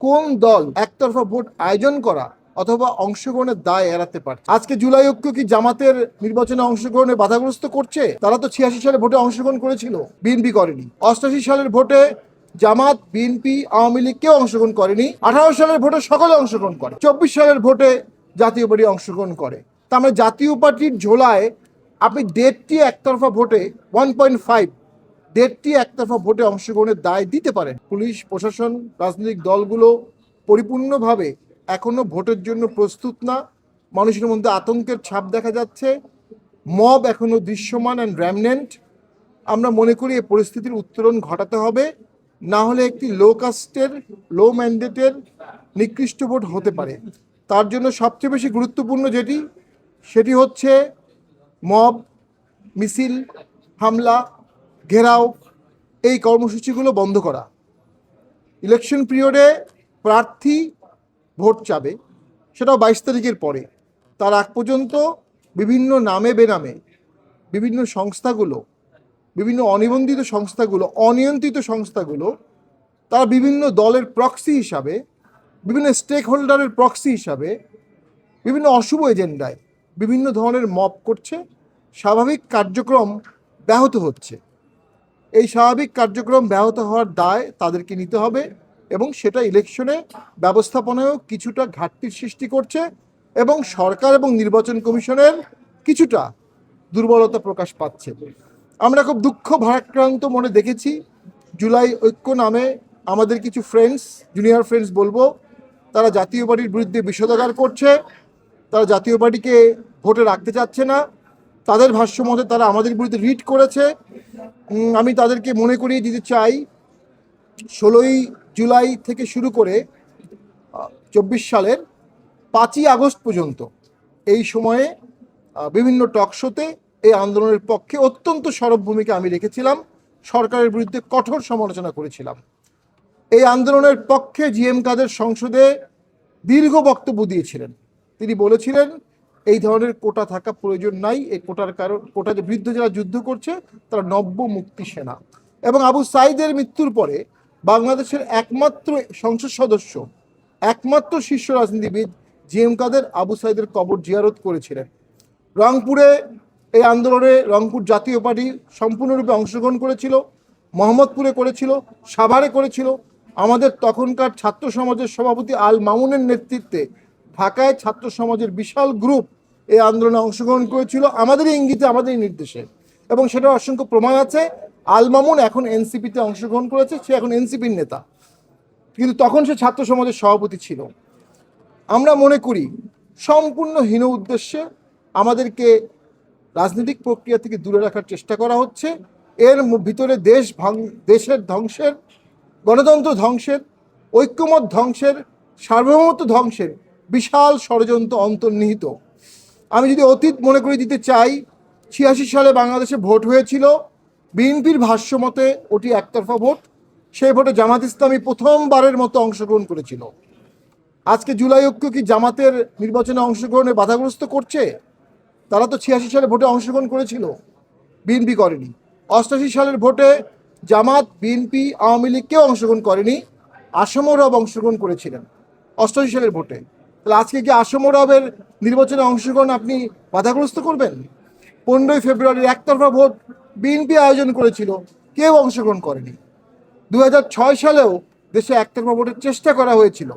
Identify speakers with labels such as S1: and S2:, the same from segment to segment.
S1: কোন দল একতরফা ভোট আয়োজন করা অথবা অংশগ্রহণের দায় এড়াতে পারছে? আজকে জুলাই ঐক্য কি জামাতের নির্বাচনে অংশগ্রহণে বাধাগ্রস্ত করছে? তারা তো 86 সালে ভোটে অংশগ্রহণ করেছিল, বিএনপি করেনি। 88 সালের ভোটে জামাত, বিএনপি, আওয়ামী লীগ কেউ অংশগ্রহণ করেনি। 18 সালের ভোটে সকলে অংশগ্রহণ করে। 24 সালের ভোটে জাতীয় পার্টি অংশগ্রহণ করে। তার মানে জাতীয় পার্টির ঝোলায় আপনি 1.5টি একতরফা ভোটে 1.5 1.5টি একতরফা ভোটে অংশগ্রহণের দায় দিতে পারেন। পুলিশ প্রশাসন, রাজনৈতিক দলগুলো পরিপূর্ণভাবে এখনো ভোটের জন্য প্রস্তুত না। মানুষের মধ্যে আতঙ্কের ছাপ দেখা যাচ্ছে। মব এখনো দৃশ্যমান অ্যান্ড র্যামনেন্ট। আমরা মনে করি এই পরিস্থিতির উত্তরণ ঘটাতে হবে, না হলে একটি লো কাস্টের, লো ম্যান্ডেটের নিকৃষ্ট ভোট হতে পারে। তার জন্য সবচেয়ে বেশি গুরুত্বপূর্ণ সেটি হচ্ছে মব, মিছিল, হামলা, ঘেরাও, এই কর্মসূচিগুলো বন্ধ করা। ইলেকশন পিরিয়ডে প্রার্থী ভোট চাবে, সেটাও 22 তারিখের পরে। তার আগ পর্যন্ত বিভিন্ন নামে বেনামে বিভিন্ন সংস্থাগুলো, বিভিন্ন অনিবন্ধিত সংস্থাগুলো, অনিয়ন্ত্রিত সংস্থাগুলো, তারা বিভিন্ন দলের প্রক্সি হিসাবে, বিভিন্ন স্টেক হোল্ডারের প্রক্সি হিসাবে, বিভিন্ন অশুভ এজেন্ডায় বিভিন্ন ধরনের মব করছে। স্বাভাবিক কার্যক্রম ব্যাহত হচ্ছে। এই স্বাভাবিক কার্যক্রম ব্যাহত হওয়ার দায় তাদেরকে নিতে হবে, এবং সেটা ইলেকশনে ব্যবস্থাপনায়ও কিছুটা ঘাটতির সৃষ্টি করছে, এবং সরকার এবং নির্বাচন কমিশনের কিছুটা দুর্বলতা প্রকাশ পাচ্ছে। আমরা খুব দুঃখ ভারাক্রান্ত মনে দেখেছি, জুলাই ঐক্য নামে আমাদের কিছু ফ্রেন্ডস, জুনিয়র ফ্রেন্ডস বলবো, তারা জাতীয় পার্টির বিরুদ্ধে বিষোদাগার করছে। তারা জাতীয় পার্টিকে ভোটে রাখতে চাচ্ছে না। তাদের ভাষ্য মতে তারা আমাদের বিরুদ্ধে রিট করেছে। আমি তাদেরকে মনে করিয়ে দিতে চাই, 16ই জুলাই থেকে শুরু করে 24 সালের 5ই আগস্ট পর্যন্ত এই সময়ে বিভিন্ন টক শোতে এই আন্দোলনের পক্ষে অত্যন্ত সরব ভূমিকা আমি রেখেছিলাম। সরকারের বিরুদ্ধে কঠোর সমালোচনা করেছিলাম। এই আন্দোলনের পক্ষে জিএম কাদের সংসদে দীর্ঘ বক্তব্য দিয়েছিলেন। তিনি বলেছিলেন এই ধরনের কোটা থাকা প্রয়োজন নাই। এই কোটার বিরুদ্ধে যারা যুদ্ধ করছে তারা নব্য মুক্তি সেনা। এবং আবু সাইদের মৃত্যুর পরে বাংলাদেশের একমাত্র সংসদ সদস্য, একমাত্র শীর্ষ রাজনীতিবিদ জিএম কাদের আবু সাইদের কবর জিয়ারত করেছিলেন। রংপুরে এই আন্দোলনে রংপুর জাতীয় পার্টি সম্পূর্ণরূপে অংশগ্রহণ করেছিল, মোহাম্মদপুরে করেছিল, সাভারে করেছিল। আমাদের তখনকার ছাত্র সমাজের সভাপতি আল মামুনের নেতৃত্বে ঢাকায় ছাত্র সমাজের বিশাল গ্রুপ এই আন্দোলনে অংশগ্রহণ করেছিল, আমাদেরই ইঙ্গিতে, আমাদেরই নির্দেশে। এবং সেটার অসংখ্য প্রমাণ আছে। আল মামুন এখন এনসিপিতে অংশগ্রহণ করেছে, সে এখন এনসিপির নেতা, কিন্তু তখন সে ছাত্র সমাজের সভাপতি ছিল। আমরা মনে করি সম্পূর্ণ হীন উদ্দেশ্যে আমাদেরকে রাজনৈতিক প্রক্রিয়া থেকে দূরে রাখার চেষ্টা করা হচ্ছে। এর ভিতরে দেশের ধ্বংসের, গণতন্ত্র ধ্বংসের, ঐক্যমত ধ্বংসের, সার্বভৌমত্ব ধ্বংসের বিশাল ষড়যন্ত্র অন্তর্নিহিত। আমি যদি অতীত মনে করে দিতে চাই, 86 সালে বাংলাদেশে ভোট হয়েছিল, বিএনপির ভাষ্য মতে ওটি একতরফা ভোট। সেই ভোটে জামাত ইসলামী প্রথমবারের মতো অংশগ্রহণ করেছিল। আজকে জুলাই ঐক্য কি জামাতের নির্বাচনে অংশগ্রহণে বাধাগ্রস্ত করছে? তারা তো 86 সালে ভোটে অংশগ্রহণ করেছিল, বিএনপি করেনি। 88 সালের ভোটে জামাত, বিএনপি, আওয়ামী লীগ কেউ অংশগ্রহণ করেনি। আসমরব অংশগ্রহণ করেছিলেন 88 সালের ভোটে। তাহলে আজকে কি আসমরবের নির্বাচনে অংশগ্রহণ আপনি বাধাগ্রস্ত করবেন? 15ই ফেব্রুয়ারির একতরফা ভোট বিএনপি আয়োজন করেছিল, কেউ অংশগ্রহণ করেনি। 2006 সালেও দেশে একতরফা ভোটের চেষ্টা করা হয়েছিল,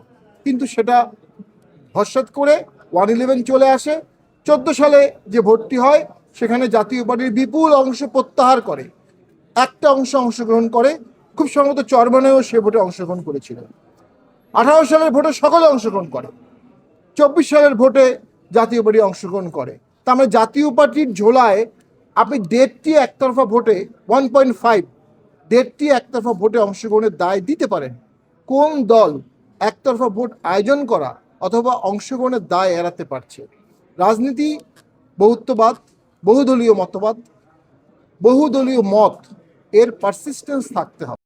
S1: কিন্তু সেটা ভরসাত করে 111 চলে আসে। 14 সালে যে ভোটটি হয় সেখানে জাতীয় পার্টির বিপুল অংশ প্রত্যাহার করে, একটা অংশ অংশগ্রহণ করে, খুব সম্ভবত চরবানেও সে ভোটে অংশগ্রহণ করেছিল। 18 সালের ভোটে সকলে অংশগ্রহণ করে, 24 সালের ভোটে জাতীয় পার্টি অংশগ্রহণ করে। তার মানে জাতীয় পার্টির ঝোলায় আপনি 1.5টি একতরফা ভোটে 1.5 1.5টি একতরফা ভোটে অংশগ্রহণের দায় দিতে পারেন। কোন দল একতরফা ভোট আয়োজন করা অথবা অংশগ্রহণের দায় এড়াতে পারছে? রাজনীতি বহুত্ববাদ, বহুদলীয় মতবাদ, বহুদলীয় মত, এর পারসিস্টেন্স থাকতে হবে।